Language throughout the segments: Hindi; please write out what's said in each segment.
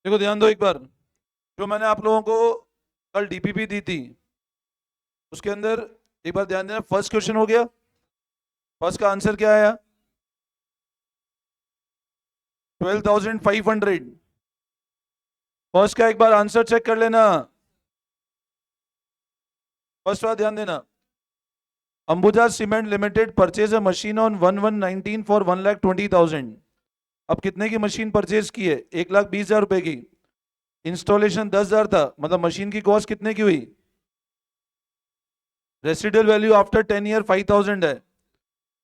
देखो ध्यान दो एक बार। जो मैंने आप लोगों को कल डीपीपी दी थी उसके अंदर एक बार ध्यान देना। फर्स्ट क्वेश्चन हो गया। फर्स्ट का आंसर क्या आया? 12,500। फर्स्ट का एक बार आंसर चेक कर लेना। फर्स्ट बार ध्यान देना। Ambuja cement limited purchase a machine on 1119 for 1,20,000। अब कितने की मशीन परचेज की है? 1,20,000 रुपए की। इंस्टॉलेशन 10,000 था, मतलब मशीन की कॉस्ट कितने की हुई? रेसिडुअल वैल्यू आफ्टर 10 ईयर 5,000 है।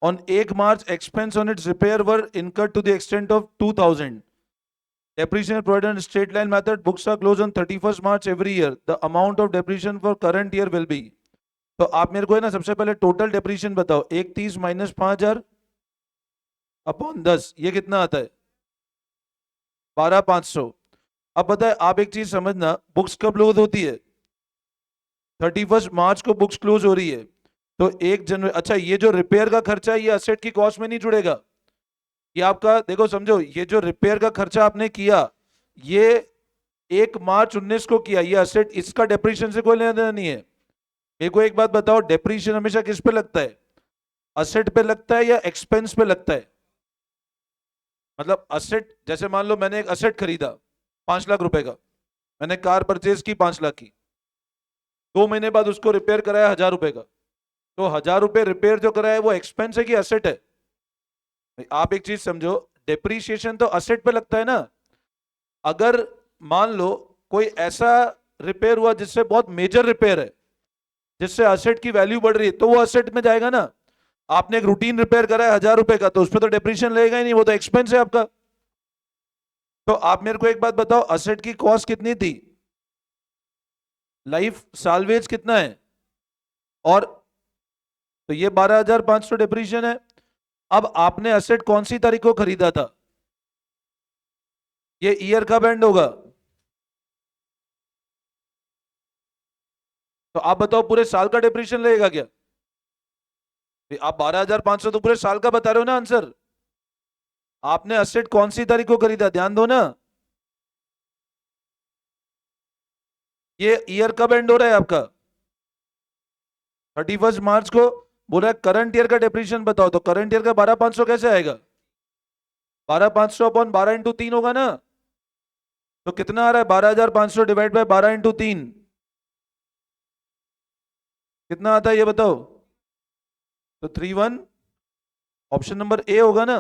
On 1 March, expense on its repair were incurred to the extent of 2,000. Depreciation provided on straight line method. Books are closed on 31st March every year. The amount of depreciation for current year will be. तो आप मेरे को है ना सबसे पहले टोटल डेप्रीशिएशन बताओ। 1,30 माइनस 5,000 अपॉन 10, ये कितना आता है? 12,500। अब बताए आप एक चीज समझना, बुक्स कब क्लोज होती है? 31st मार्च को बुक्स क्लोज हो रही है। तो 1 जनवरी, अच्छा ये जो रिपेयर का खर्चा है ये असेट की कॉस्ट में नहीं जुड़ेगा। ये आपका देखो समझो, ये जो रिपेयर का खर्चा आपने किया ये 1 मार्च 2019 को किया, ये असेट, इसका डेप्रीशिएशन से कोई लेना देना नहीं है। मेरे को एक बात बताओ, डेप्रीशिएशन हमेशा किस पे लगता है? असेट पे लगता है या एक्सपेंस पे लगता है? मतलब असेट, जैसे मान लो मैंने एक असेट खरीदा 5 लाख रुपए का, मैंने कार परचेज की 5 लाख की, 2 महीने बाद उसको रिपेयर कराया 1,000 रुपए का, तो 1,000 रुपए रिपेयर जो कराया वो एक्सपेंस है कि असेट है? आप एक चीज समझो, डेप्रीशिएशन तो असेट पे लगता है ना। अगर मान लो कोई ऐसा रिपेयर हुआ जिससे बहुत मेजर रिपेयर है, जिससे असेट की वैल्यू बढ़ रही है, तो वो असेट में जाएगा ना। आपने एक रूटीन रिपेयर करा है 1,000 रुपए का, तो उस पर तो डेप्रीशिएशन लगेगा ही नहीं, वो तो एक्सपेंस है आपका। तो आप मेरे को एक बात बताओ, असेट की कॉस्ट कितनी थी? लाइफ साल्वेज कितना है? और तो ये 12,500 डेप्रीशिएशन है। अब आपने असेट कौन सी तारीख को खरीदा था? ये ईयर का बैंड होगा। तो आप बताओ पूरे साल का डेप्रीशिएशन लगेगा क्या? आप 12,500 तो पूरे साल का बता रहे हो ना आंसर। आपने असेट कौन सी तारीख को खरीदा, ध्यान दो ना। ये ईयर कब एंड हो रहा है आपका? 31st मार्च को। बोला करंट ईयर का डेप्रीशिएशन बताओ, तो करंट ईयर का 12,500 कैसे आएगा? 12,500 अपॉन 12 × 3 होगा ना। तो कितना आ रहा है? 12,500 डिवाइड बाय 12 × 3 कितना आता है ये बताओ। तो 3,1, ऑप्शन नंबर ए होगा ना।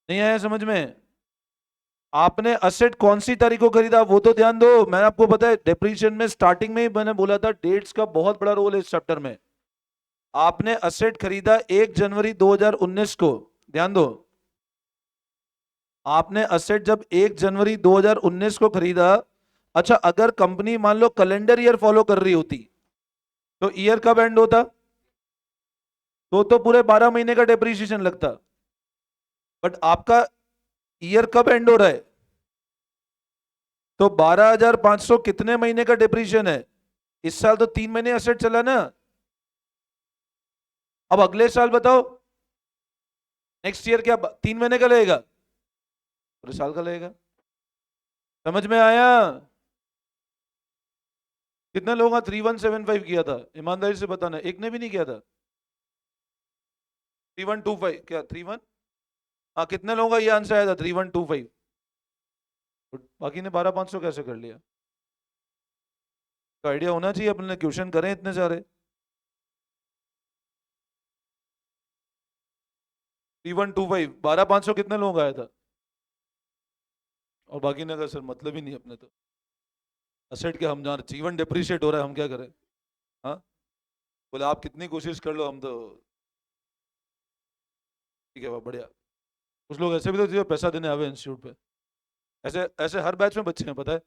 नहीं आया समझ में? आपने असेट कौन सी तारीख को खरीदा वो तो ध्यान दो। मैंने आपको पता है डेप्रीशिएशन में स्टार्टिंग में ही मैंने बोला था, डेट्स का बहुत बड़ा रोल है इस चैप्टर में। आपने असेट खरीदा 1 जनवरी 2019 को, ध्यान दो। आपने असेट जब 1 जनवरी 2019 को खरीदा, अच्छा अगर कंपनी मान लो कैलेंडर ईयर फॉलो कर रही होती तो ईयर कब एंड होता? तो पूरे 12 महीने का डेप्रीशिएशन लगता। बट आपका ईयर कब एंड हो रहा है? तो 12,500 कितने महीने का डिप्रीशिएशन है? इस साल तो 3 महीने असेट चला ना। अब अगले साल बताओ, नेक्स्ट ईयर क्या 3 महीने का लगेगा? पूरे साल का लगेगा। समझ में आया? कितने लोगों का 3,175 किया था? ईमानदारी से बताना, एक ने भी नहीं किया था। 3,125 क्या 3,1? हाँ, कितने लोगों का ये आंसर आया था 3,125? बाकी ने 12,500 कैसे कर लिया? तो आइडिया होना चाहिए, अपने क्वेश्चन करें इतने सारे। 3,125 12,500 कितने लोगों का आया था? और बाकी ने कहा सर मतलब ही नहीं अपने तो, असेट के हम जान जीवन डिप्रिशिएट हो रहा है, हम क्या करें? हाँ, बोले आप कितनी कोशिश कर लो, हम तो ठीक है बढ़िया। कुछ लोग ऐसे भी तो जो पैसा देने आवे इंस्टीट्यूट पे, ऐसे ऐसे हर बैच में बच्चे हैं पता है,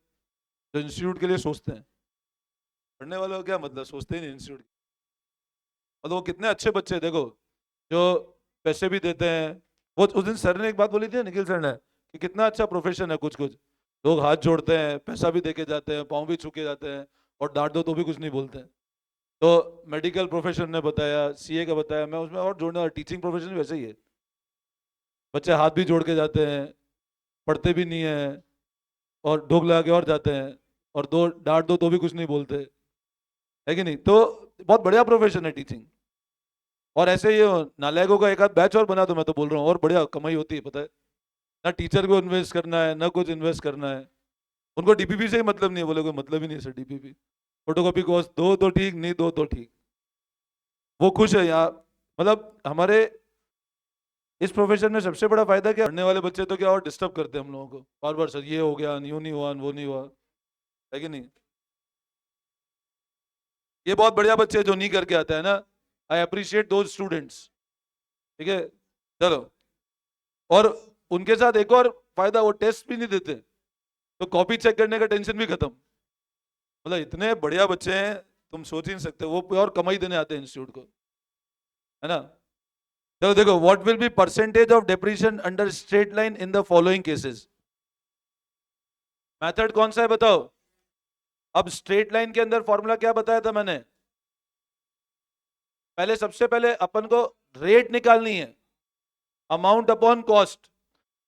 जो इंस्टीट्यूट के लिए सोचते हैं। पढ़ने वालों का क्या मतलब, सोचते ही नहीं इंस्टीट्यूट। और वो कितने अच्छे बच्चे हैं, देखो, जो पैसे भी देते हैं। वो उस दिन सर ने एक बात बोली थी, निखिल सर ने, कि कितना अच्छा प्रोफेशन है, कुछ कुछ लोग हाथ जोड़ते हैं, पैसा भी देके जाते हैं, पाँव भी छू के जाते हैं, और डांट दो तो भी कुछ नहीं बोलते हैं। तो मेडिकल प्रोफेशन ने बताया, सीए का बताया, मैं उसमें और जोड़ने वाला, टीचिंग प्रोफेशन भी वैसे ही है, बच्चे हाथ भी जोड़ के जाते हैं। पढ़ते भी नहीं है और ढोक लगा के और जाते हैं, और दो डांट दो तो भी कुछ नहीं बोलते, है कि नहीं? तो बहुत बढ़िया प्रोफेशन है टीचिंग। और ऐसे ये नालायकों का एक आध बैच और बना, तो मैं तो बोल रहा हूँ और बढ़िया कमाई होती है, पता है? ना टीचर को इन्वेस्ट करना है, ना कुछ इन्वेस्ट करना है। उनको डीपीपी से ही मतलब नहीं है, बोले कोई मतलब ही नहीं है सर डीपीपी, फोटोकॉपी कॉस्ट दो तो ठीक, नहीं दो तो ठीक, वो खुश है यहाँ। मतलब हमारे इस प्रोफेशन में सबसे बड़ा फायदा क्या, पढ़ने वाले बच्चे तो क्या और डिस्टर्ब करते हैं हम लोगों को, बार बार सर ये हो गया, यूं नहीं हुआ, वो नहीं हुआ, है कि नहीं? ये बहुत बढ़िया बच्चे जो नहीं करके आता है ना, आई अप्रिशिएट दोज स्टूडेंट्स। ठीक है, चलो। और उनके साथ एक और फायदा, वो टेस्ट भी नहीं देते, तो कॉपी चेक करने का टेंशन भी खत्म। मतलब इतने बढ़िया बच्चे हैं, तुम सोच ही नहीं सकते, वो और कमाई देने आते हैं इंस्टीट्यूट को, है ना? चलो देखो, what will be percentage of depreciation under straight line in the following cases. Method कौन सा है बताओ? अब स्ट्रेट लाइन के अंदर फॉर्मूला क्या बताया था मैंने? पहले सबसे पहले अपन को रेट निकालनी है, अमाउंट अपॉन कॉस्ट।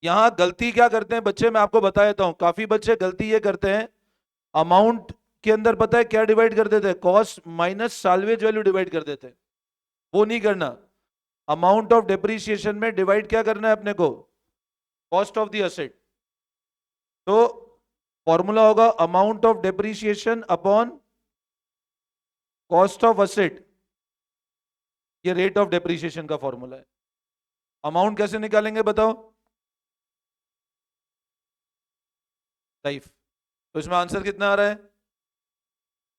यहां गलती क्या करते हैं बच्चे, मैं आपको बता देता हूं, काफी बच्चे गलती ये करते हैं, अमाउंट के अंदर पता है क्या डिवाइड कर देते हैं, cost minus salvage value divide कर देते हैं। वो नहीं करना। अमाउंट ऑफ डेप्रीशिएशन में डिवाइड क्या करना है अपने को, कॉस्ट ऑफ द असेट। तो फॉर्मूला होगा amount of depreciation upon cost of asset, ये रेट ऑफ डेप्रीशिएशन का फॉर्मूला है। अमाउंट कैसे निकालेंगे बताओ? लाइफ। तो इसमें आंसर कितना आ रहा है?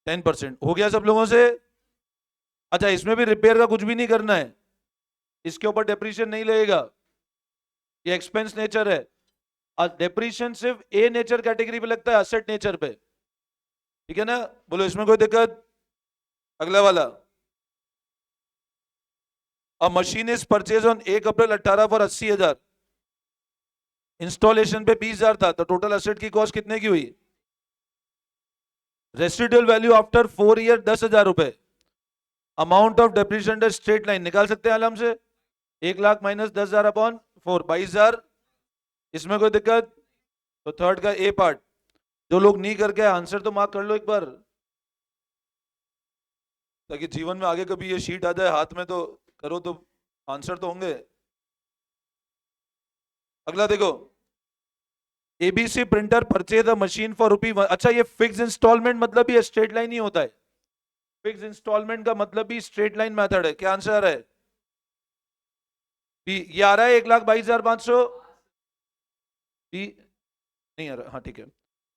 10%। हो गया सब लोगों से? अच्छा, इसमें भी रिपेयर का कुछ भी नहीं करना है, इसके ऊपर डेप्रीशिएशन नहीं लगेगा, ये एक्सपेंस नेचर है। डेप्रीशिएशन सिर्फ ए नेचर कैटेगरी पे लगता है, असेट नेचर पे। ठीक है ना? बोलो इसमें कोई दिक्कत? अगला वाला, अ machine is purchase on 1 April 18 for 80,000, installation पे 20,000 था, तो टोटल असेट की कॉस्ट कितने की हुई? रेसिडुअल वैल्यू आफ्टर 4 ईयर 10,000 रुपए। Amount of depreciation straight line निकाल सकते हैं आराम से, 1 लाख माइनस 10,000 अपॉन 4, 22,000। इसमें कोई दिक्कत? तो थर्ड का ए पार्ट, जो लोग नहीं करके आंसर तो मार्क कर लो एक बार, ताकि जीवन में आगे कभी ये शीट आ जाए हाथ में तो करो तो आंसर तो होंगे। अगला देखो, ABC printer purchase a machine for rupee. अच्छा, ये फिक्स इंस्टॉलमेंट मतलब भी स्ट्रेट लाइन ही होता है, फिक्स इंस्टॉलमेंट का मतलब भी स्ट्रेट लाइन मेथड है। क्या आंसर है? बी। ये आ रहा है 1,22,500। बी नहीं आ रहा, हाँ ठीक है।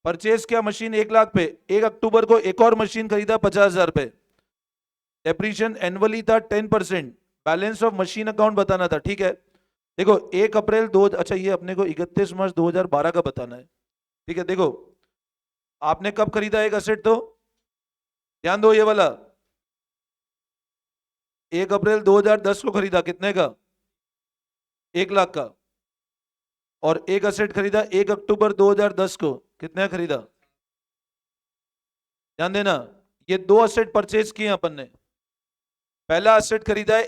परचेज किया मशीन 1 लाख पे, 1 अक्टूबर को एक और मशीन खरीदा 50,000 पे, डेप्रीशिएशन एनुअली था 10%, बैलेंस ऑफ मशीन अकाउंट बताना था। ठीक है, देखो 1 अप्रैल 2, अच्छा ये अपने को 31 मार्च 2012 का बताना है। ठीक है, देखो आपने कब खरीदा एक असेट, तो ध्यान दो ये वाला, 1 अप्रैल 2010 को खरीदा, कितने का? 1 लाख का। और एक असेट खरीदा 1 अक्टूबर 2010 को, कितने का खरीदा? ध्यान देना, ये 2 असेट परचेज किए अपन ने। पहला असेट खरीदा है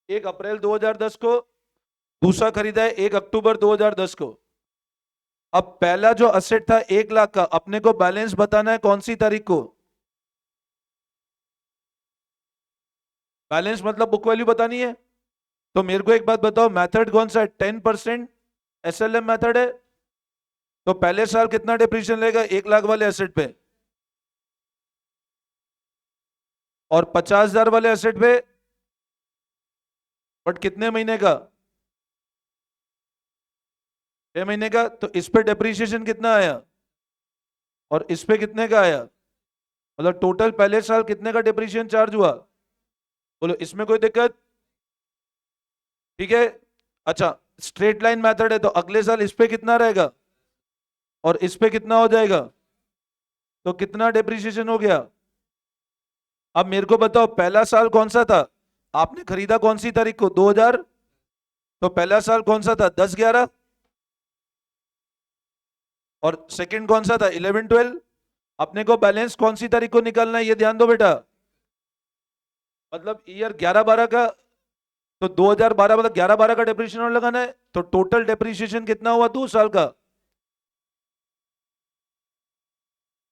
1 अप्रैल 2010 को, दूसरा खरीदा है 1 अक्टूबर 2010 को। अब पहला जो असेट था 1 लाख का, अपने को बैलेंस बताना है कौन सी तारीख को? बैलेंस मतलब बुक वैल्यू बतानी है। तो मेरे को एक बात बताओ, मेथड कौन सा है? 10% एसएलएम मेथड है। तो पहले साल कितना डिप्रीशिएशन लेगा 1 लाख वाले असेट पे, और 50,000 वाले असेट पे, बट कितने महीने का? 6 महीने का। तो इस पे डिप्रीशिएशन कितना आया, और इस पे कितने का आया? मतलब टोटल पहले साल कितने का डिप्रीशिएशन चार्ज हुआ? बोलो इसमें कोई दिक्कत? ठीक है। अच्छा, स्ट्रेट लाइन मेथड है, तो अगले साल इस पे कितना रहेगा और इस पे कितना हो जाएगा, तो कितना डिप्रीशिएशन हो गया? अब मेरे को बताओ पहला साल कौन सा था, आपने खरीदा कौन सी तारीख को? 2000। तो पहला साल कौन सा था? 10-11। और सेकंड कौन सा था? 11-12। अपने को बैलेंस कौन सी तारीख को निकालना है, ये ध्यान दो बेटा। मतलब ईयर 11-12 का, तो 2012 मतलब 11-12 का डिप्रीशिएशन और लगाना है। तो टोटल डेप्रिसिएशन कितना हुआ 2 साल का।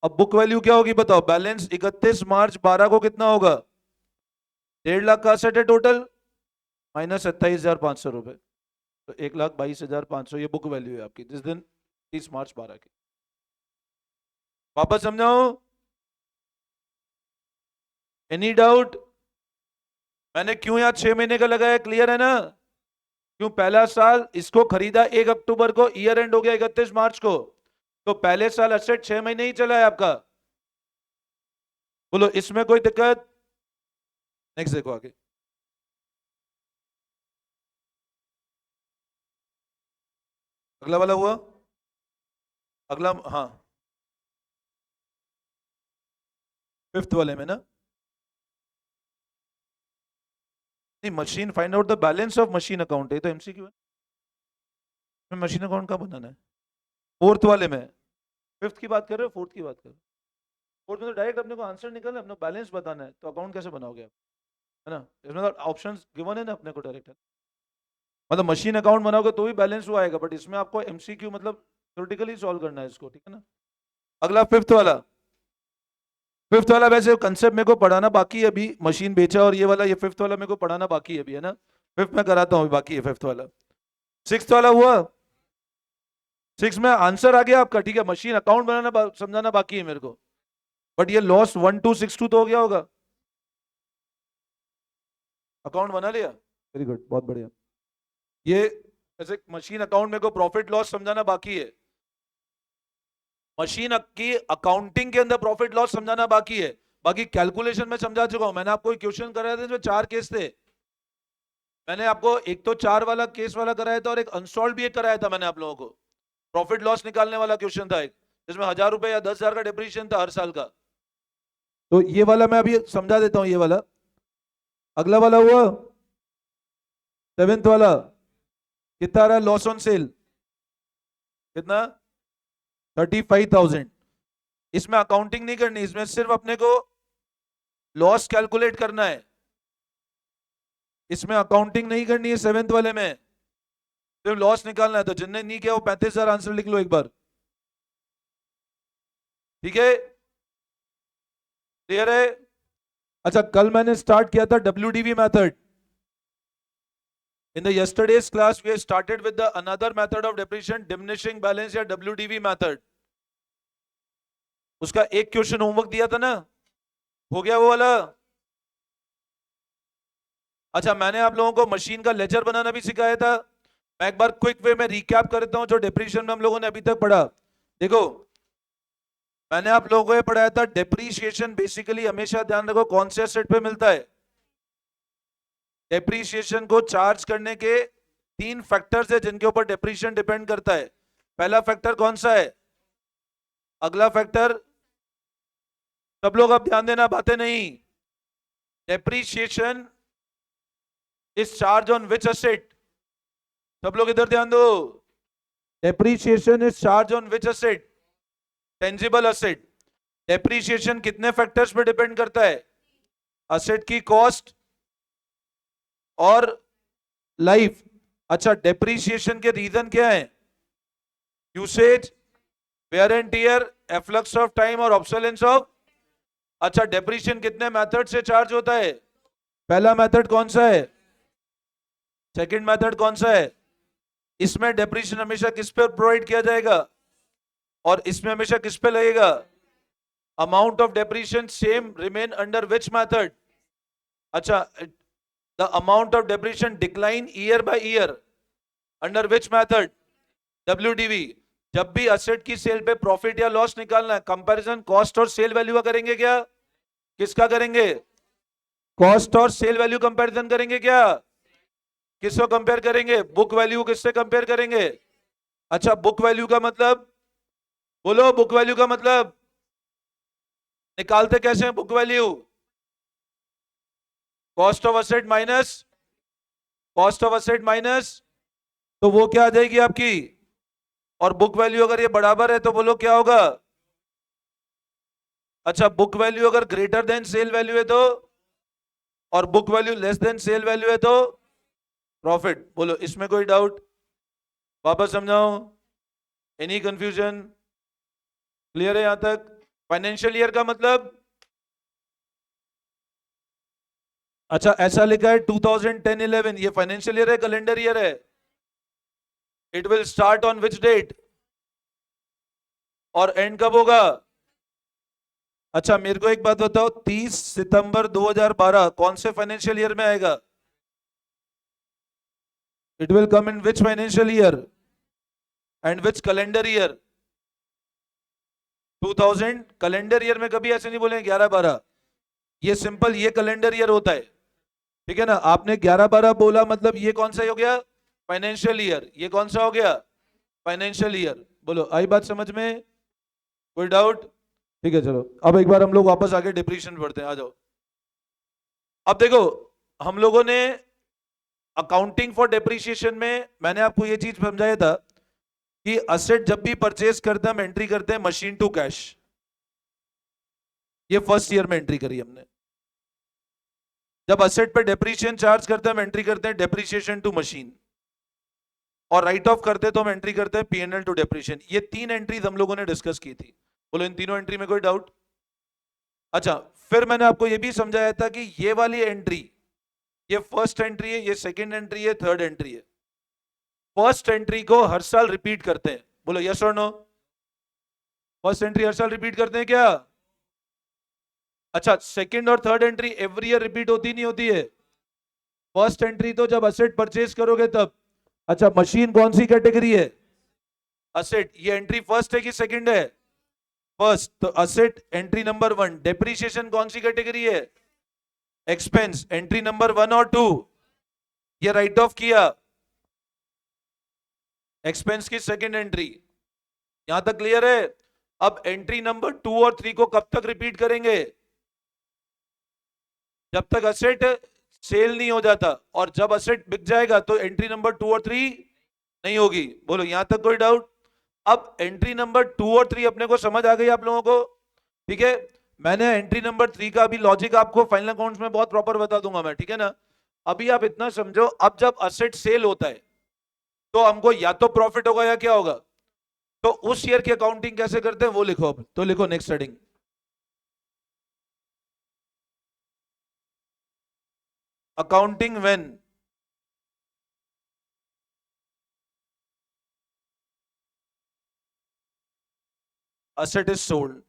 अब बुक वैल्यू क्या होगी बताओ, बैलेंस 31 मार्च 12 को कितना होगा, 1.5 लाख का असेट है टोटल, माइनस 27,500 रुपए, तो 1,22,500 ये बुक वैल्यू है आपकी जिस दिन 30 मार्च 12 की। वापस समझाओ, एनी डाउट? मैंने क्यों यहाँ 6 महीने का लगाया, क्लियर है ना? क्यों, पहला साल इसको खरीदा 1 अक्टूबर को, ईयर एंड हो गया 31 मार्च को, तो पहले साल असेट 6 महीने ही चला है आपका। बोलो इसमें कोई दिक्कत? नेक्स्ट देखो आगे। अगला वाला हुआ, अगला, हाँ, फिफ्थ वाले में ना, नहीं, machine find out the balance of machine account, ये तो एमसीक्यू है, मशीन अकाउंट का बनाना है। फोर्थ वाले में, फिफ्थ की बात कर रहे हो, फोर्थ की बात कर रहे हो? फोर्थ में तो डायरेक्ट अपने को आंसर निकलना है, अपना बैलेंस बताना है, तो अकाउंट कैसे बनाओगे आप, है ना? इसमें तो ऑप्शंस गिवन है ना अपने को डायरेक्ट, मतलब मशीन अकाउंट बनाओगे तो भी बैलेंस हुआ आएगा, बट इसमें आपको एमसीक्यू मतलब थ्योरेटिकली सॉल्व करना है इसको, ठीक है ना? अगला फिफ्थ वाला, फिफ्थ वाला वैसे कंसेप्ट मेरे को पढ़ाना बाकी है अभी, मशीन बेचा और ये वाला, ये फिफ्थ वाला मेरे को पढ़ाना बाकी है अभी, है ना? फिफ्थ में कराता हूँ, बाकी है फिफ्थ वाला। सिक्स्थ वाला हुआ, सिक्स में आंसर आ गया आपका, ठीक है, मशीन अकाउंट बनाना समझाना बाकी है मेरे को, बट ये लॉस 1262 तो हो गया होगा, अकाउंट बना लिया, वेरी गुड, बहुत बढ़िया। ये ऐसे मशीन अकाउंट में को प्रॉफिट लॉस समझाना बाकी है, मशीन की अकाउंटिंग के अंदर प्रॉफिट लॉस समझाना बाकी है, बाकी कैलकुलेशन में समझा चुका हूं। मैंने आपको एक क्वेश्चन कराया था जिसमें 4 केस थे, मैंने आपको एक तो 4 वाला केस वाला कराया था और एक अनसॉल्व भी एक कराया था मैंने आप लोगों को, प्रॉफिट लॉस निकालने वाला क्वेश्चन था एक, जिसमें 1,000 रुपए या 10,000 का डिप्रीशिएशन था हर साल का, तो ये वाला मैं अभी समझा देता हूं, ये वाला। अगला वाला हुआ सेवेंथ वाला, कितना रहा लॉस ऑन सेल, कितना, 35,000। इसमें अकाउंटिंग नहीं करनी, इसमें सिर्फ अपने को लॉस कैलकुलेट करना है, इसमें अकाउंटिंग नहीं करनी है सेवेंथ वाले में, सिर्फ लॉस निकालना है। तो जिनने नहीं किया वो 35,000 आंसर लिख लो एक बार, ठीक है, क्लियर है? अच्छा, कल मैंने स्टार्ट किया था WDV method. In the yesterday's class, we started with the another method of depreciation, diminishing balance या WDV method. उसका एक क्वेश्चन होमवर्क दिया था ना, हो गया वो वाला? अच्छा, मैंने आप लोगों को मशीन का लेजर बनाना भी सिखाया था, मैं एक बार क्विक वे में रिकैप करता हूं जो डेप्रीशिएशन में हम लोगों ने अभी तक पढ़ा। देखो, मैंने आप लोगों को ये पढ़ाया था, डेप्रीशिएशन बेसिकली हमेशा ध्यान रखो कौन से एसेट पे मिलता है। डेप्रीशिएशन को चार्ज करने के 3 फैक्टर्स है जिनके ऊपर डेप्रीशिएशन डिपेंड करता है। पहला फैक्टर कौन सा है, अगला फैक्टर, सब लोग अब ध्यान देना, बातें नहीं, depreciation is charge on which asset, सब लोग इधर ध्यान दो, depreciation is charge on which asset, tangible asset. Depreciation कितने फैक्टर्स पे डिपेंड करता है, एसेट की कॉस्ट और लाइफ। अच्छा, डेप्रीशिएशन के रीजन क्या है, usage, wear and tear, efflux of time और ऑब्सोलेंस ऑफ। अच्छा, डेप्रीशिएशन कितने मेथड से चार्ज होता है, पहला मेथड कौन सा है, सेकंड मेथड कौन सा है? इसमें डेप्रीशिएशन हमेशा किस पे प्रोवाइड किया जाएगा और इसमें हमेशा किस पे लगेगा, amount of depreciation same remain under which method. अच्छा, the amount of depreciation decline year by year under which method, WDV। जब भी असेट की सेल पे प्रॉफिट या लॉस निकालना है, कंपैरिजन कॉस्ट और सेल वैल्यू का करेंगे क्या, किसका करेंगे, कॉस्ट और सेल वैल्यू कंपैरिजन करेंगे क्या, किसको कंपेयर करेंगे, बुक वैल्यू किससे कंपेयर करेंगे। अच्छा, बुक वैल्यू का मतलब, बोलो बुक वैल्यू का मतलब, निकालते कैसे हैं book value, cost of asset minus cost of asset minus, तो वो क्या आ जाएगी आपकी, और बुक वैल्यू अगर ये बराबर है तो बोलो क्या होगा। अच्छा, बुक वैल्यू अगर ग्रेटर देन सेल वैल्यू है तो, और book value less than sale value है तो प्रॉफिट। बोलो इसमें कोई डाउट, वापस समझाओ, एनी कंफ्यूजन? क्लियर है यहां तक? फाइनेंशियल ईयर का मतलब, अच्छा ऐसा लिखा है 2010-11, ये फाइनेंशियल ईयर है कैलेंडर ईयर है? It will start on which date और एंड कब होगा? अच्छा मेरे को एक बात बताओ, 30 सितंबर 2012 कौन से फाइनेंशियल ईयर में आएगा? It will come in which financial year and which calendar year? 2000 calendar year में कभी ऐसे नहीं बोले 11-12, ये सिंपल ये कैलेंडर ईयर होता है, ठीक है ना? आपने 11-12 बोला मतलब ये कौन सा हो गया? Financial year. ये कौन सा हो गया? Financial year. बोलो आई बात समझ में? कोई डाउट? ठीक है चलो अब एक बार हम लोग वापस आके डिप्रीशिएशन पढ़ते हैं, आ जाओ। अब देखो हम लोगों ने अकाउंटिंग फॉर डेप्रीशिएशन में मैंने आपको ये चीज समझाया था कि असेट जब भी परचेज करते हैं हम एंट्री करते हैं मशीन टू कैश। ये फर्स्ट ईयर में एंट्री करी हमने। जब असेट पे डेप्रीशिएशन चार्ज करते हैं हम एंट्री करते हैं डेप्रीशिएशन टू मशीन, और राइट ऑफ करते तो हम एंट्री करते हैं पीएनएल टू डेप्रीशिएशन। ये 3 एंट्रीज हम लोगों ने डिस्कस की थी। बोलो इन तीनों एंट्री में कोई डाउट? अच्छा फिर मैंने आपको ये भी समझाया था कि ये वाली एंट्री, ये फर्स्ट एंट्री है, ये सेकंड एंट्री है, थर्ड एंट्री है। फर्स्ट एंट्री को हर साल रिपीट करते हैं। बोलो यस और नो? फर्स्ट एंट्री हर साल रिपीट करते हैं क्या? अच्छा सेकंड और third entry every year repeat होती नहीं होती है? फर्स्ट एंट्री तो जब असेट परचेज करोगे तब। अच्छा मशीन कौन सी कैटेगरी है? असेट। ये एंट्री फर्स्ट है कि सेकंड है? फर्स्ट। तो असेट एंट्री नंबर 1। डेप्रीशिएशन कौन सी कैटेगरी है? एक्सपेंस। एंट्री नंबर 1 और 2 ये राइट ऑफ किया, एक्सपेंस की सेकंड एंट्री। यहां तक क्लियर है? अब एंट्री नंबर 2 और 3 को कब तक रिपीट करेंगे? जब तक असेट सेल नहीं हो जाता, और जब असेट बिक जाएगा तो एंट्री नंबर 2 और 3 नहीं होगी। बोलो यहां तक कोई डाउट? अब एंट्री नंबर 2 और 3 अपने को समझ आ गई आप लोगों को? ठीक है, मैंने एंट्री नंबर 3 का भी लॉजिक आपको फाइनल अकाउंट्स में बहुत प्रॉपर बता दूंगा मैं, ठीक है ना? अभी आप इतना समझो, अब जब असेट सेल होता है तो हमको या तो प्रॉफिट होगा या क्या होगा? तो उस ईयर की अकाउंटिंग कैसे करते हैं वो लिखो। अब तो लिखो next heading, accounting when asset is sold.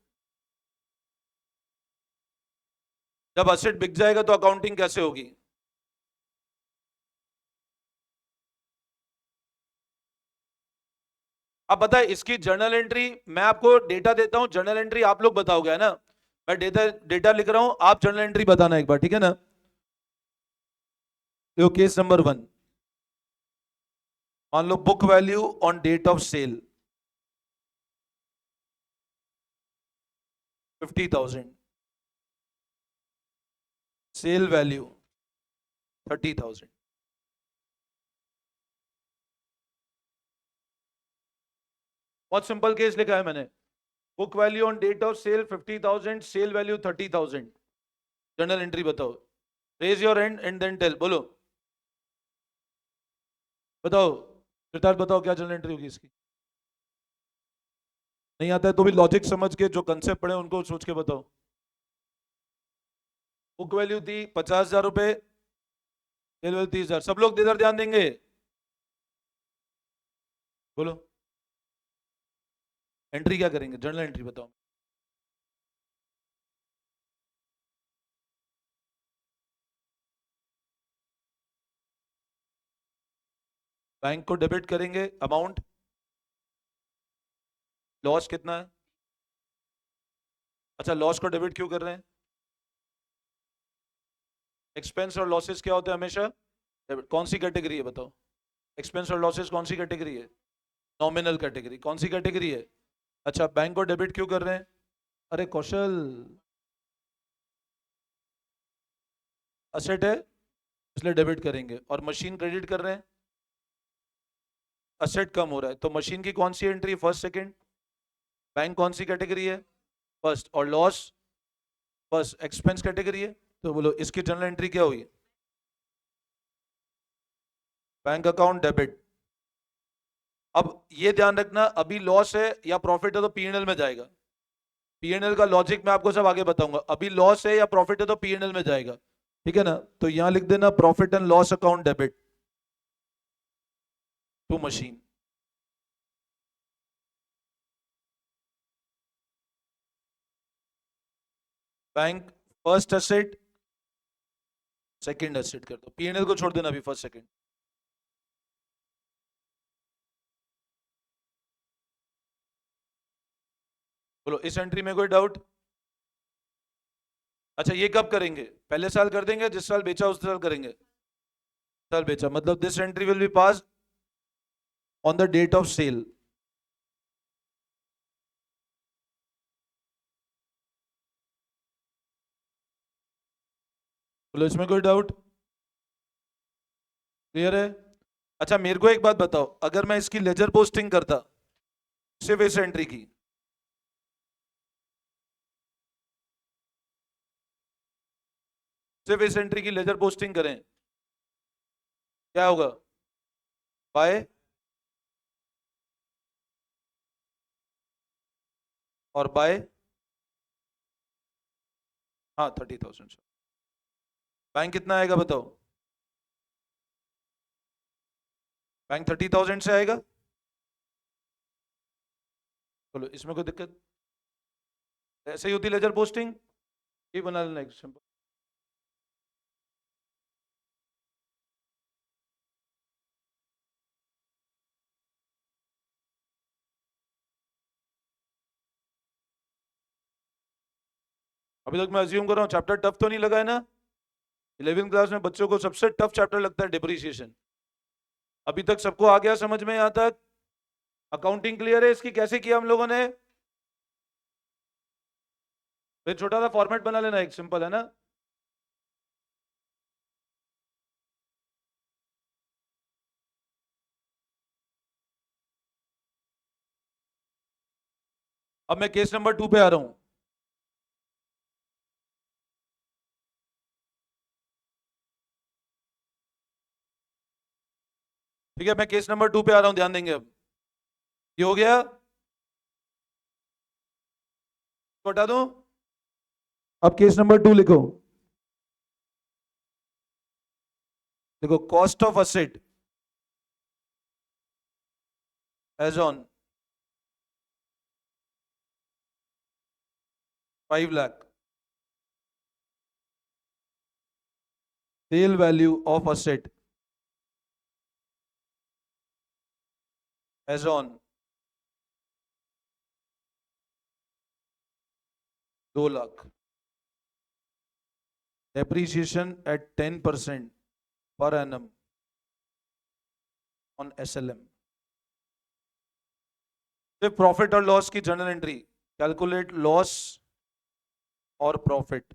जब असेट बिक जाएगा तो अकाउंटिंग कैसे होगी? अब बताए इसकी जर्नल एंट्री मैं आपको डेटा देता हूं, जर्नल एंट्री आप लोग बताओगे, है ना? मैं डेटा डेटा लिख रहा हूं, आप जर्नल एंट्री बताना एक बार, ठीक है ना? देखो केस नंबर 1, मान लो book value on date of sale 50,000, sale value 30,000। बहुत सिंपल केस लिखा है मैंने, book value on date of sale 50,000, sale value 30,000। Journal entry बताओ, raise your hand and then tell. बोलो बताओ, सिद्धार्थ बताओ क्या जर्नल एंट्री होगी इसकी? नहीं आता है तो भी लॉजिक समझ के, जो कंसेप्ट पढ़े उनको सोच के बताओ। बुक वैल्यू थी 50,000 रुपए, सेल वैल्यू 30,000। सब लोग इधर ध्यान देंगे, बोलो एंट्री क्या करेंगे? जर्नल एंट्री बताओ। बैंक को डेबिट करेंगे अमाउंट, लॉस कितना है? अच्छा लॉस को डेबिट क्यों कर रहे हैं? एक्सपेंस और लॉसेस क्या होते हैं हमेशा? डेबिट। कौन सी कैटेगरी है बताओ? एक्सपेंस और लॉसेस कौन सी कैटेगरी है? Nominal category. कौन सी कैटेगरी है? अच्छा बैंक को डेबिट क्यों कर रहे हैं? अरे कौशल, असेट है इसलिए डेबिट करेंगे, और मशीन क्रेडिट कर रहे हैं, असेट कम हो रहा है, तो मशीन की कौन सी एंट्री? First second. बैंक कौन सी कैटेगरी है? फर्स्ट। और लॉस फर्स्ट, एक्सपेंस कैटेगरी है। तो बोलो इसकी जर्नल एंट्री क्या हुई? Bank account debit. अब ये ध्यान रखना, अभी लॉस है या प्रॉफिट है तो पीएनएल में जाएगा। पीएनएल का लॉजिक मैं आपको सब आगे बताऊंगा। अभी लॉस है या प्रॉफिट है तो पीएनएल में जाएगा, ठीक है ना। तो यहां लिख देना profit and loss account debit to machine. Bank first asset second asset कर दो, पीएनएल को छोड़ देना अभी फर्स्ट सेकंड। बोलो इस एंट्री में कोई डाउट? अच्छा ये कब करेंगे? पहले साल कर देंगे, जिस साल बेचा उस साल करेंगे। साल बेचा मतलब this entry will be pass on the date of sale. बोलो इसमें कोई डाउट? क्लियर है? अच्छा मेरे को एक बात बताओ, अगर मैं इसकी लेजर पोस्टिंग करता सिर्फ इस एंट्री की, सिर्फ इस एंट्री की लेजर पोस्टिंग करें, क्या होगा? बाय और बाय, हाँ 30,000। बैंक कितना आएगा बताओ? बैंक 30,000 से आएगा। चलो इसमें कोई दिक्कत? ऐसे ही होती लेजर पोस्टिंग, ये बना लेना एक सिंपल। अभी तक मैं अज्यूम कर रहा हूँ चैप्टर टफ तो नहीं लगा है ना? 11th क्लास में बच्चों को सबसे टफ चैप्टर लगता है डिप्रिसिएशन। अभी तक सबको आ गया समझ में? यहां तक अकाउंटिंग क्लियर है इसकी, कैसे किया हम लोगों ने? फिर छोटा सा फॉर्मेट बना लेना, एक सिंपल है ना। अब मैं केस नंबर 2 पे आ रहा हूं। ठीक है, मैं केस नंबर 2 पे आ रहा हूं, ध्यान देंगे। अब ये हो गया, बता दूं? अब केस नंबर 2 लिखो। देखो cost of asset as on 5 lakh, sale value of asset as on 2 lakh, depreciation at 10% per annum on SLM। फिर प्रॉफिट और लॉस की जर्नल एंट्री, कैलकुलेट लॉस और profit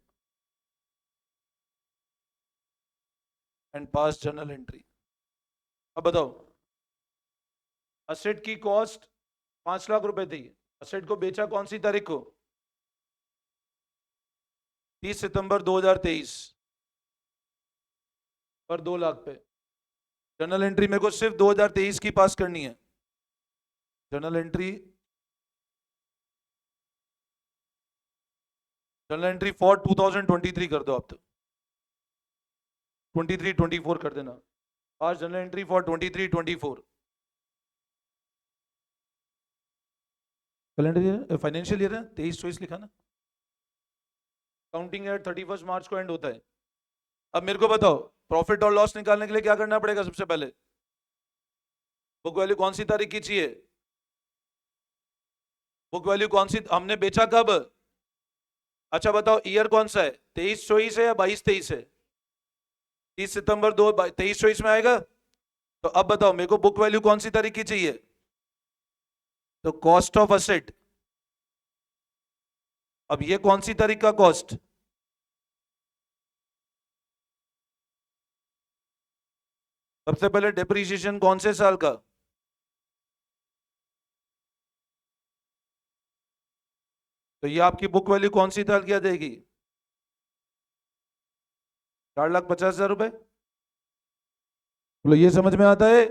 and pass journal entry. अब बताओ, असेट की कॉस्ट 5 लाख रुपए थी, असेट को बेचा कौन सी तारीख को? 30 सितंबर 2023 पर 2 लाख पे। जर्नल एंट्री मेरे को सिर्फ 2023 की पास करनी है। Journal entry, journal entry for 2023 कर दो आप तो, 23 24 कर देना। आज journal entry for 23 24 calendar year, financial year है 23 24 लिखा ना। काउंटिंग ईयर 31 मार्च को एंड होता है। अब मेरे को बताओ, प्रॉफिट और लॉस निकालने के लिए क्या करना पड़ेगा? सबसे पहले बुक वैल्यू कौन सी तारीख की चाहिए? बुक वैल्यू कौन सी, हमने बेचा कब? अच्छा बताओ ईयर कौन सा है, 23 24 है या 22 23 है? 30 सितंबर 23 24 में आएगा। तो अब बताओ मेरे को बुक वैल्यू कौन सी तारीख की चाहिए? तो कॉस्ट ऑफ असेट, अब ये कौन सी तारीख का कॉस्ट? सबसे पहले डिप्रीशिएशन कौन से साल का? तो ये आपकी बुक वैल्यू कौन सी साल की आ जाएगी? 4,50,000 रुपए। बोलो ये समझ में आता है?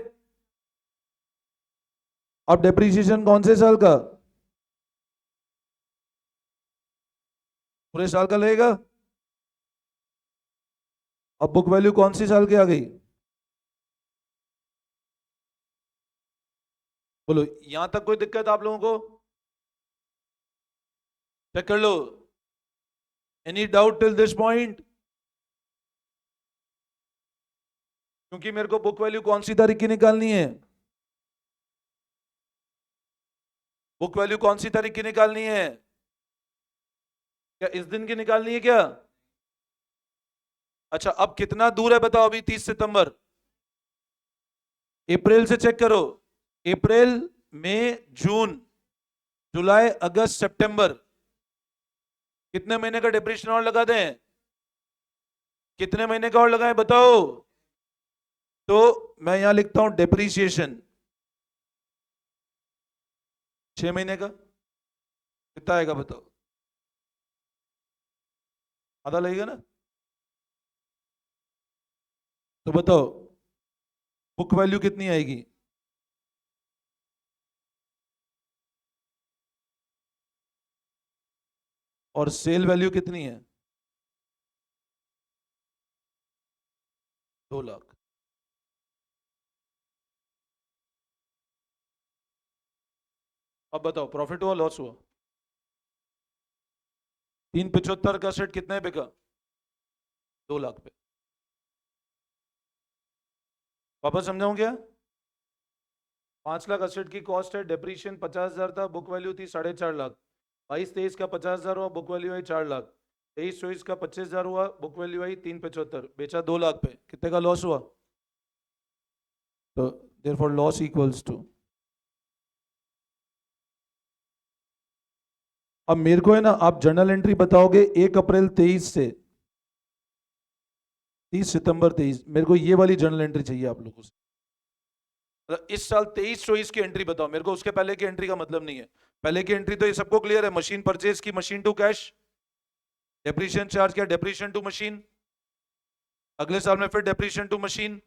अब डेप्रीशिएशन कौन से साल का? पूरे साल का लगेगा। अब बुक वैल्यू कौन सी साल की आ गई? बोलो, यहां तक कोई दिक्कत आप लोगों को? चेक कर लो। Any doubt till this point? क्योंकि मेरे को बुक वैल्यू कौन सी तारीख की निकालनी है? बुक वैल्यू कौन सी तारीख की निकालनी है? क्या इस दिन की निकालनी है क्या? अच्छा, अब कितना दूर है बताओ अभी 30 सितंबर? अप्रैल से चेक करो। अप्रैल, मई, जून, जुलाई, अगस्त, सितंबर, कितने महीने का डिप्रेशन और लगा दें? कितने महीने का और लगाएं बताओ? तो मैं यहां लिखता हूं डेप्रीसिएशन 6 महीने का। कितना आएगा बताओ? आधा लगेगा ना? तो बताओ बुक वैल्यू कितनी आएगी? और सेल वैल्यू कितनी है? 2 लाख। अब बताओ प्रॉफिट हुआ लॉस हुआ? 375 का सेट कितने पे का? 2 लाख पे। वापस समझाऊं क्या? 5 लाख असेट की कॉस्ट है, डेप्रीशिएशन 50,000 था, बुक वैल्यू थी 4.5 लाख। 22-23 का 50,000 हुआ, बुक वैल्यू आई 4 लाख। 23-24 का 25,000 हुआ, बुक वैल्यू आई 375, बेचा 2 लाख पे, कितने का लॉस हुआ? तो देयरफॉर लॉस इक्वल्स टू, अब मेरे को है ना, आप जर्नल एंट्री बताओगे 1 अप्रैल 23 से 30 सितंबर 23, मेरे को ये वाली जर्नल एंट्री चाहिए आप लोगों से। मतलब इस साल 23-24 की एंट्री बताओ मेरे को, उसके पहले की एंट्री का मतलब नहीं है। पहले की एंट्री तो ये सबको क्लियर है, मशीन परचेज की, machine to cash, depreciation charge किया, डेप्रीशिएशन टू मशीन, अगले साल में फिर डेप्रीशिएशन टू मशीन।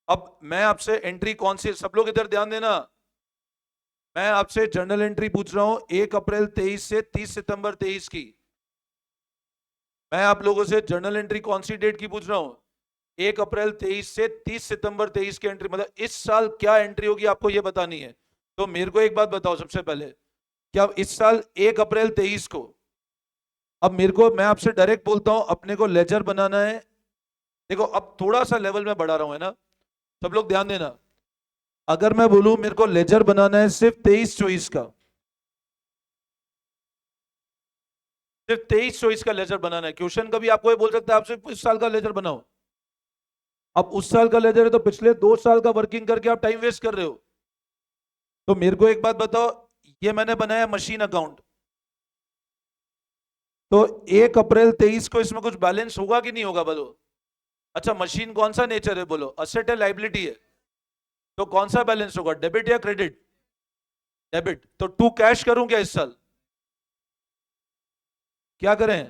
अब मैं आपसे एंट्री कौन सी, सब लोग इधर ध्यान देना, मैं आपसे जर्नल एंट्री पूछ रहा हूं 1 अप्रैल 23 से 30 सितंबर 23 की। मैं आप लोगों से जर्नल एंट्री कौन सी डेट की पूछ रहा हूं? 1 अप्रैल 23 से 30 सितंबर 23 की एंट्री, मतलब इस साल क्या एंट्री होगी आपको ये बतानी है। तो मेरे को एक बात बताओ सबसे पहले, क्या इस साल 1 अप्रैल 23 को, अब मेरे को, मैं आपसे डायरेक्ट बोलता हूं, अपने को लेजर बनाना है। देखो अब थोड़ा सा लेवल में बढ़ा रहा हूं, है ना? सब लोग ध्यान देना। अगर मैं बोलूं मेरे को लेजर बनाना है सिर्फ 23-24 का, सिर्फ 23-24 का लेजर बनाना है, क्वेश्चन कभी आपको ये बोल सकता है आप सिर्फ इस साल का लेजर बनाओ। अब उस साल का लेजर है तो पिछले 2 साल का वर्किंग करके आप टाइम वेस्ट कर रहे हो। तो मेरे को एक बात बताओ, ये मैंने बनाया मशीन अकाउंट, तो 1 अप्रैल 23 को इसमें कुछ बैलेंस होगा कि नहीं होगा बोलो? अच्छा, मशीन कौन सा नेचर है बोलो, असेट है लाइबिलिटी है? तो कौन सा बैलेंस होगा, डेबिट या क्रेडिट? डेबिट। तो टू कैश करूं क्या इस साल? क्या करें,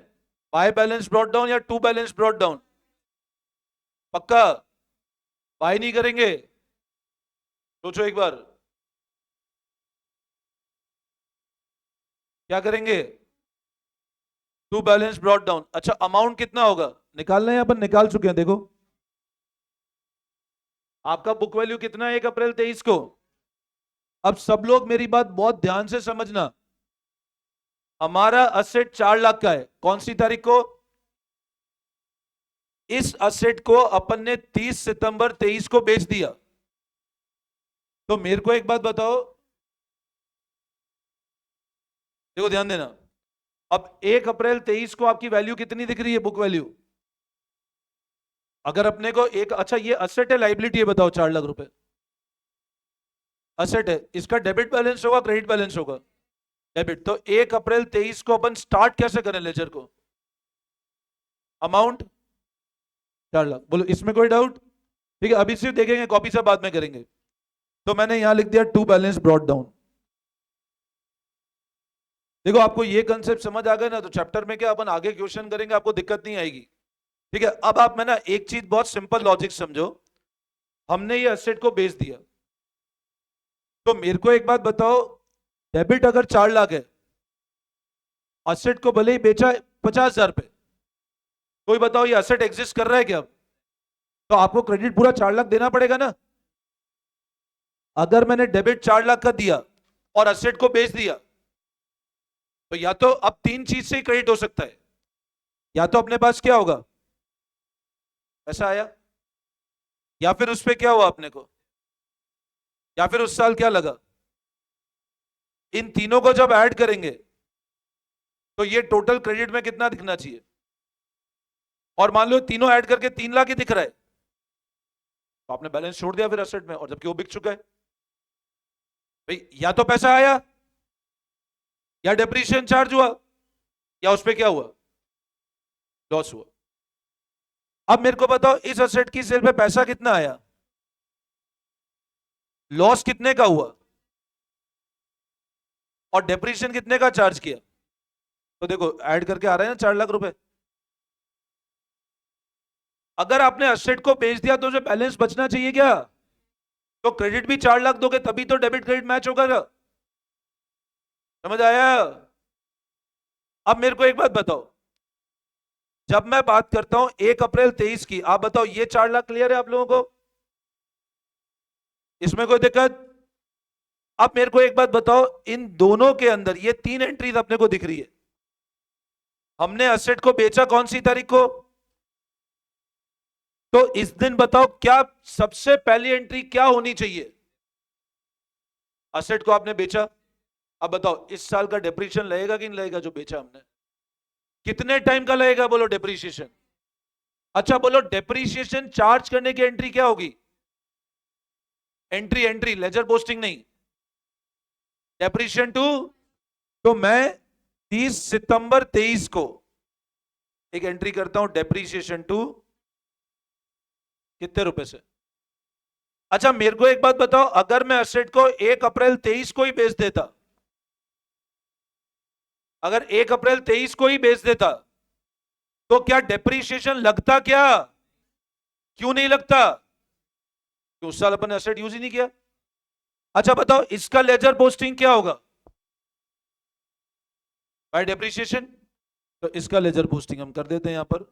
बाय बैलेंस ब्रॉट डाउन या टू बैलेंस ब्रॉट डाउन? पक्का बाय नहीं करेंगे? सोचो एक बार, क्या करेंगे? To balance brought down. अच्छा, अमाउंट कितना होगा निकालना है, अपन निकाल चुके हैं देखो। आपका बुक वैल्यू कितना है 1 अप्रैल 23 को? अब सब लोग मेरी बात बहुत ध्यान से समझना, हमारा असेट 4 लाख का है, कौन सी तारीख को? इस असेट को अपन ने 30 सितंबर 23 को बेच दिया। तो मेरे को एक बात बताओ, देखो ध्यान देना, अब 1 अप्रैल 23 को आपकी वैल्यू कितनी दिख रही है, बुक वैल्यू? अगर अपने को एक, अच्छा ये असेट है लाइबिलिटी है बताओ, 4 लाख रुपए असेट है, इसका डेबिट बैलेंस होगा क्रेडिट बैलेंस होगा? डेबिट। तो 1 अप्रैल 23 को अपन स्टार्ट कैसे करें लेजर को? अमाउंट 4 लाख, बोलो इसमें कोई डाउट? ठीक है, अभी सिर्फ देखेंगे, कॉपी से बाद में करेंगे। तो मैंने यहां लिख दिया टू बैलेंस ब्रॉट डाउन। देखो आपको ये कंसेप्ट समझ आ गया ना, तो चैप्टर में क्या अपन आगे क्वेश्चन करेंगे, आपको दिक्कत नहीं आएगी। ठीक है, अब आप, मैं ना एक चीज बहुत सिंपल लॉजिक समझो, हमने ये एसेट को बेच दिया, तो मेरे को एक बात बताओ, डेबिट अगर 4 लाख है, असेट को भले ही बेचा 50,000 पे, कोई बताओ ये असेट एग्जिस्ट कर रहा है क्या? तो आपको क्रेडिट पूरा 4 लाख देना पड़ेगा ना। अगर मैंने डेबिट 4 लाख का दिया और असेट को बेच दिया, तो या तो अब तीन चीज से ही क्रेडिट हो सकता है। या तो अपने पास क्या होगा, पैसा आया, या फिर उस पे क्या हुआ अपने को, या फिर उस साल क्या लगा। इन तीनों को जब ऐड करेंगे तो ये टोटल क्रेडिट में कितना दिखना चाहिए। और मान लो तीनों ऐड करके 3 लाख ही दिख रहा है, तो आपने बैलेंस छोड़ दिया फिर असेट में, और जबकि वो बिक चुका है। भाई या तो पैसा आया, या डेप्रीशिएशन चार्ज हुआ, या उस पे क्या हुआ, लॉस हुआ। अब मेरे को बताओ इस असेट की सेल पे पैसा कितना आया, लॉस कितने का हुआ, और डेप्रीशिएशन कितने का चार्ज किया। तो देखो ऐड करके आ रहा है ना 4 लाख रुपए। अगर आपने असेट को बेच दिया तो जो बैलेंस बचना चाहिए क्या, तो क्रेडिट भी 4 लाख दोगे तभी तो डेबिट क्रेडिट मैच होगा क्या? समझ आया? अब मेरे को एक बात बताओ, जब मैं बात करता हूं 1 अप्रैल 23 की, आप बताओ ये 4 लाख क्लियर है आप लोगों को, इसमें कोई दिक्कत? अब मेरे को एक बात बताओ, इन दोनों के अंदर ये तीन एंट्रीज अपने को दिख रही है। हमने असेट को बेचा कौन सी तारीख को, तो इस दिन बताओ क्या सबसे पहली एंट्री क्या होनी चाहिए। असेट को आपने बेचा, अब बताओ इस साल का डेप्रीशिएशन लगेगा कि नहीं लगेगा जो बेचा हमने, कितने टाइम का लगेगा बोलो डेप्रीशिएशन। अच्छा बोलो डेप्रीशिएशन चार्ज करने की एंट्री क्या होगी, एंट्री एंट्री लेजर पोस्टिंग नहीं, डेप्रीशिएशन टू। तो मैं 30 सितंबर 23 को एक एंट्री करता हूं, डेप्रीशिएशन टू कितने रुपए से। अच्छा मेरे को एक बात बताओ, अगर मैं असेट को 1 अप्रैल 23 को ही बेच देता, अगर 1 अप्रैल 23 को ही बेच देता, तो क्या डेप्रीशिएशन लगता क्या? क्यों नहीं लगता? कि उस साल अपन ने असेट यूज ही नहीं किया। अच्छा बताओ इसका लेजर पोस्टिंग क्या होगा, बाय डेप्रीशिएशन। तो इसका लेजर पोस्टिंग हम कर देते हैं यहां पर,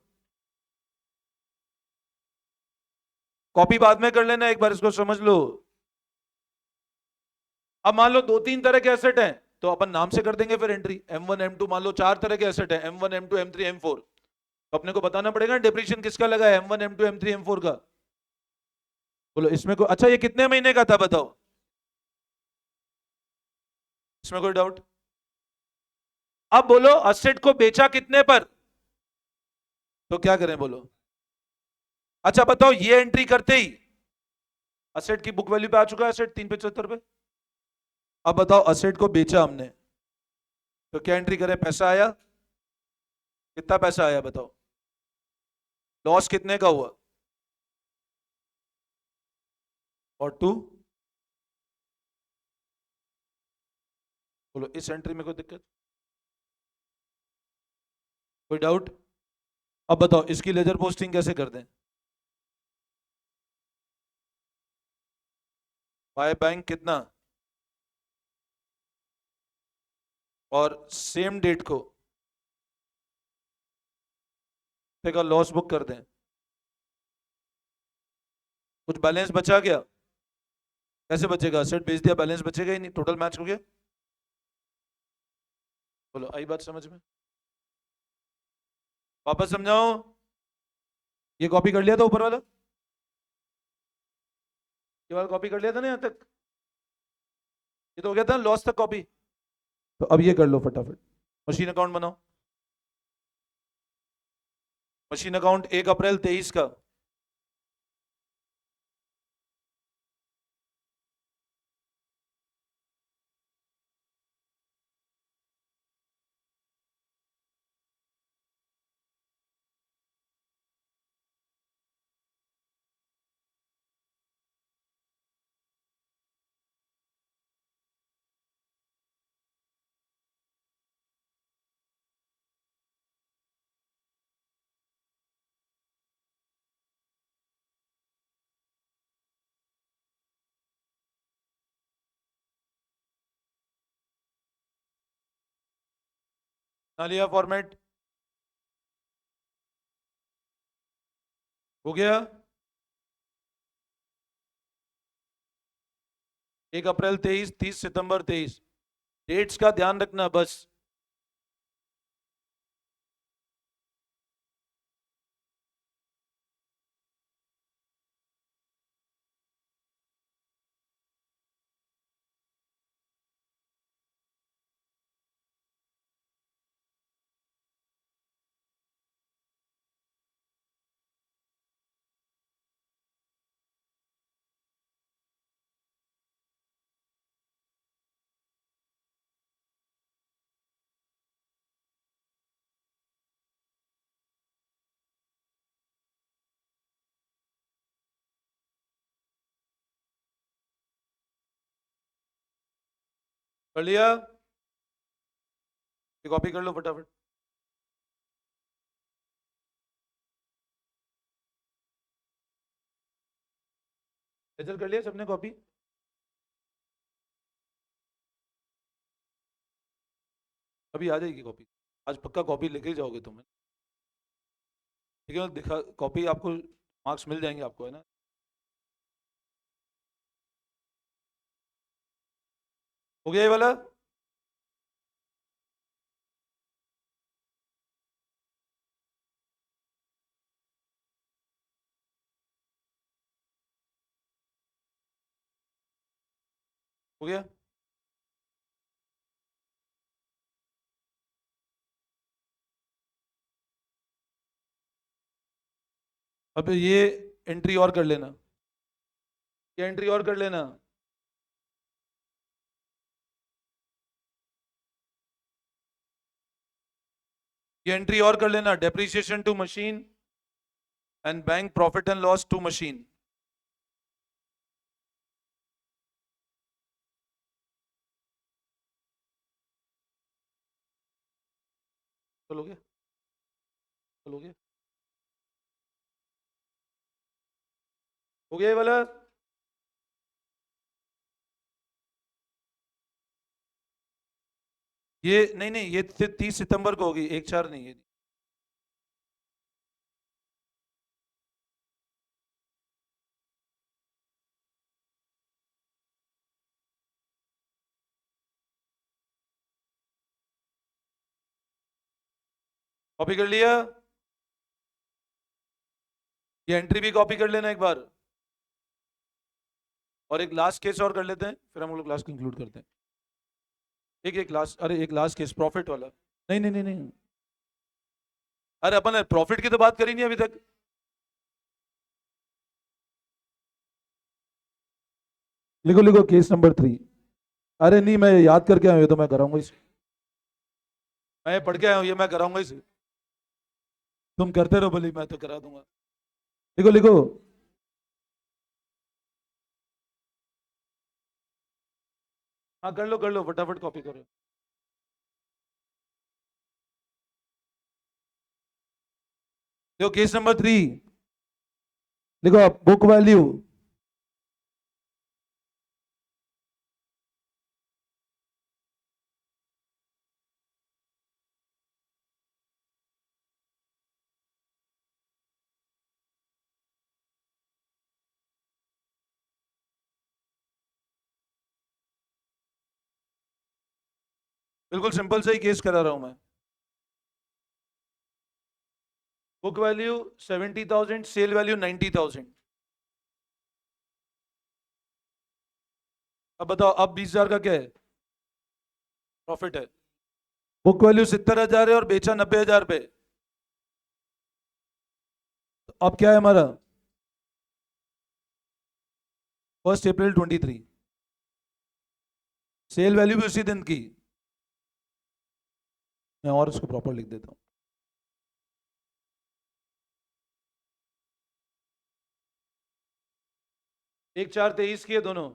कॉपी बाद में कर लेना, एक बार इसको समझ लो। अब मान लो दो तीन तरह के एसेट हैं, तो अपन नाम से कर देंगे फिर एंट्री, M1 M2, मान लो 4 तरह के एसेट हैं, M1 M2 M3 M4, तो अपने को बताना पड़ेगा डेप्रीशिएशन किसका लगा है, M1 M2 M3 M4 का। बोलो इसमें को, अच्छा ये कितने महीने का था बताओ, इसमें कोई डाउट? अब बोलो असेट को बेचा कितने पर, तो क्या करें बोलो। अच्छा बताओ ये एंट्री करते ही असेट की बुक वैल्यू पे आ चुका है असेट 375 पे। अब बताओ असेट को बेचा हमने, तो क्या एंट्री करें, पैसा आया, कितना पैसा आया बताओ, लॉस कितने का हुआ, और टू। बोलो इस एंट्री में कोई दिक्कत, कोई डाउट? अब बताओ इसकी लेजर पोस्टिंग कैसे कर दें, बाय बैंक कितना, और सेम डेट को का लॉस बुक कर दें। कुछ बैलेंस बचा क्या, कैसे बचेगा, असेट बेच दिया बैलेंस बचेगा ही नहीं, टोटल मैच हो गया। बोलो आई बात समझ में? वापस समझाओ, ये कॉपी कर लिया था ऊपर वाला, ये वाला कॉपी कर लिया था ना यहाँ तक, ये तो हो गया था लॉस तक कॉपी। तो अब ये कर लो फटाफट, मशीन अकाउंट बनाओ। मशीन अकाउंट 1 अप्रैल 23 का, ना लिया फॉर्मेट? हो गया? 1 अप्रैल 23, 30 सितंबर 23, डेट्स का ध्यान रखना बस। कर लिया? ये कॉपी कर लो फटाफट। रिजल्ट कर लिया सबने कॉपी? अभी आ जाएगी कॉपी। आज पक्का कॉपी लेके ही जाओगे तुम? ठीक है, दिखा कॉपी आपको, मार्क्स मिल जाएंगे आपको, है ना? हो गया ये वाला? हो गया? अब ये एंट्री और कर लेना, ये एंट्री और कर लेना। ये एंट्री और कर लेना, depreciation to machine and bank profit and loss to machine. चलोगे? चलोगे? हो गया ये वाला? ये नहीं नहीं, ये 30 सितंबर को होगी, 1/4 नहीं है। कॉपी कर लिया? ये एंट्री भी कॉपी कर लेना एक बार। और एक लास्ट केस और कर लेते हैं, फिर हम लोग क्लास कंक्लूड करते हैं। एक एक लास्ट, अरे एक लास्ट केस प्रॉफिट वाला। नहीं नहीं नहीं नहीं, अरे अपन प्रॉफिट की तो बात करी नहीं अभी तक। लिखो लिखो केस नंबर 3। अरे नहीं, मैं याद करके आया हूँ, ये तो मैं कराऊंगा इसे। मैं पढ़ के आया हूँ, ये मैं कराऊंगा इसे। तुम करते रहो भले, मैं तो करा दूंगा। लिखो लिखो। हाँ कर लो फटाफट कॉपी करो। देखो केस नंबर 3। देखो आप बुक वैल्यू। बिल्कुल सिंपल से ही केस करा रहा हूं मैं। Book value 70,000, sale value 90,000। अब बताओ, अब 20,000 का क्या है? प्रॉफिट है। बुक वैल्यू 70,000 है और बेचा 90,000 पे। तो अब क्या है हमारा? 1 अप्रैल 23। सेल वैल्यू भी उसी दिन की। मैं और उसको प्रॉपर लिख देता हूँ। 1/4/23 की है दोनों।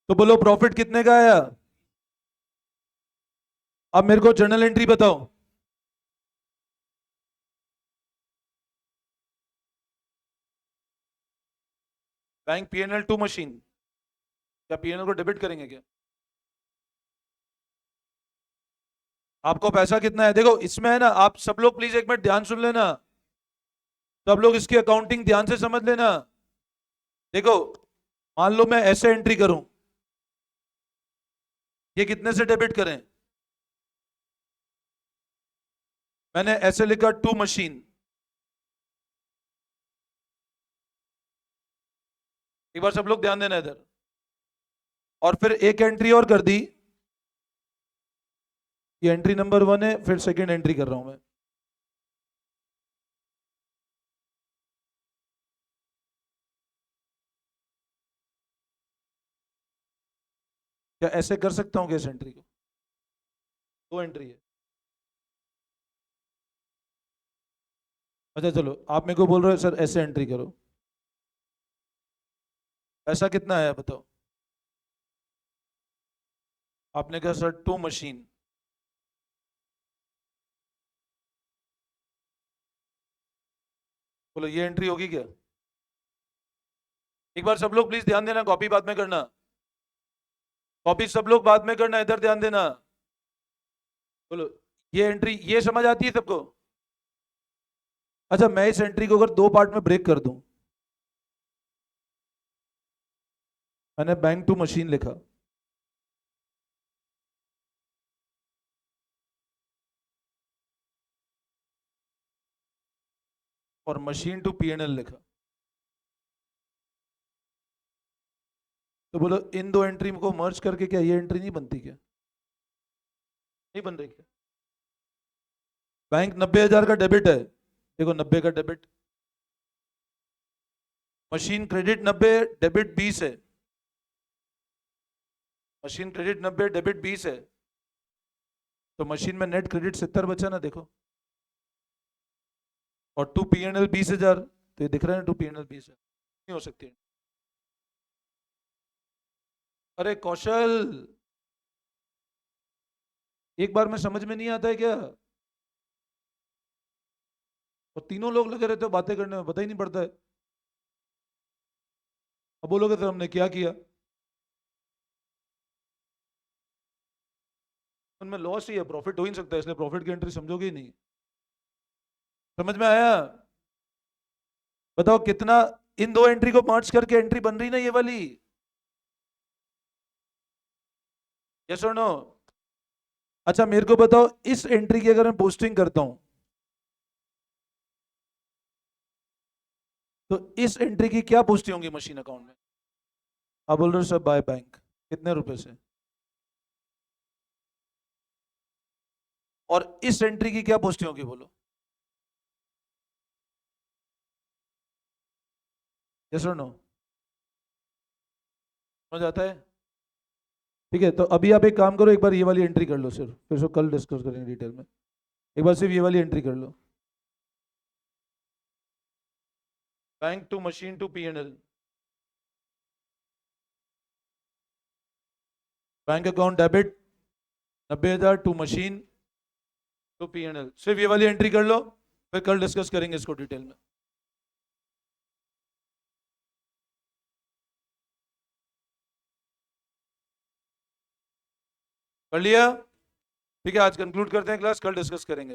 तो बोलो प्रॉफिट कितने का आया? अब मेरे को जर्नल एंट्री बताओ। Bank PNL to machine. क्या पीएनएल को डेबिट करेंगे क्या? आपको पैसा कितना है, देखो इसमें है ना, आप सब लोग प्लीज एक मिनट ध्यान सुन लेना, सब लोग इसकी अकाउंटिंग ध्यान से समझ लेना। देखो मान लो मैं ऐसे एंट्री करूं, ये कितने से डेबिट करें, मैंने ऐसे लिखा टू मशीन, एक बार सब लोग ध्यान देना इधर, और फिर एक एंट्री और कर दी, ये एंट्री नंबर 1 है, फिर सेकंड एंट्री कर रहा हूं मैं। क्या ऐसे कर सकता हूं क्या इस एंट्री को, दो एंट्री है। अच्छा चलो, आप मेरे को बोल रहे हो सर ऐसे एंट्री करो, पैसा कितना है बताओ, आपने कहा सर टू मशीन, बोलो ये एंट्री होगी क्या, एक बार सब लोग प्लीज ध्यान देना, कॉपी बाद में करना, कॉपी सब लोग बाद में करना, इधर ध्यान देना। बोलो ये एंट्री, ये समझ आती है सबको। अच्छा मैं इस एंट्री को अगर दो पार्ट में ब्रेक कर दूं, मैंने बैंक टू मशीन लिखा, और मशीन टू पीएनएल लिखा, तो बोलो इन दो एंट्री को मर्ज करके क्या ये एंट्री नहीं बनती क्या, नहीं बन रही क्या। बैंक 90,000 का डेबिट है, देखो 90 का डेबिट, मशीन क्रेडिट 90, डेबिट 20 है, मशीन क्रेडिट 90 डेबिट 20 है, तो मशीन में नेट क्रेडिट 70 बचा ना देखो, और टू पीएनएल 20,000, तो ये दिख रहा है टू पीएनएल 20,000, नहीं हो सकती। अरे कौशल, एक बार में समझ में नहीं आता है क्या, और तीनों लोग लगे रहते हो बातें करने में, पता ही नहीं पड़ता है। अब बोलोगे तो हमने क्या किया, उनमें लॉस ही है, प्रॉफिट हो ही नहीं सकता, इसलिए प्रॉफिट की एंट्री समझोगे ही नहीं। समझ में आया, बताओ कितना, इन दो एंट्री को मर्ज करके एंट्री बन रही ना ये वाली, यस और नो। अच्छा मेरे को बताओ, इस एंट्री की अगर मैं पोस्टिंग करता हूं, तो इस एंट्री की क्या पोस्टिंग होंगी मशीन अकाउंट में, आप बोल रहे हो सर बाय बैंक, कितने रुपए से, और इस एंट्री की क्या पोस्टिंग होगी बोलो, यस और नो, समझ आता है। ठीक है, तो अभी आप एक काम करो, एक बार ये वाली एंट्री कर लो सिर्फ, फिर उसको कल डिस्कस करेंगे डिटेल में, एक बार सिर्फ ये वाली एंट्री कर लो, bank to machine to PNL, bank account debit 90,000 to machine to PNL, सिर्फ ये वाली एंट्री कर लो, फिर कल डिस्कस करेंगे इसको डिटेल में। कर लिया, ठीक है, आज कंक्लूड करते हैं क्लास, कल डिस्कस करेंगे।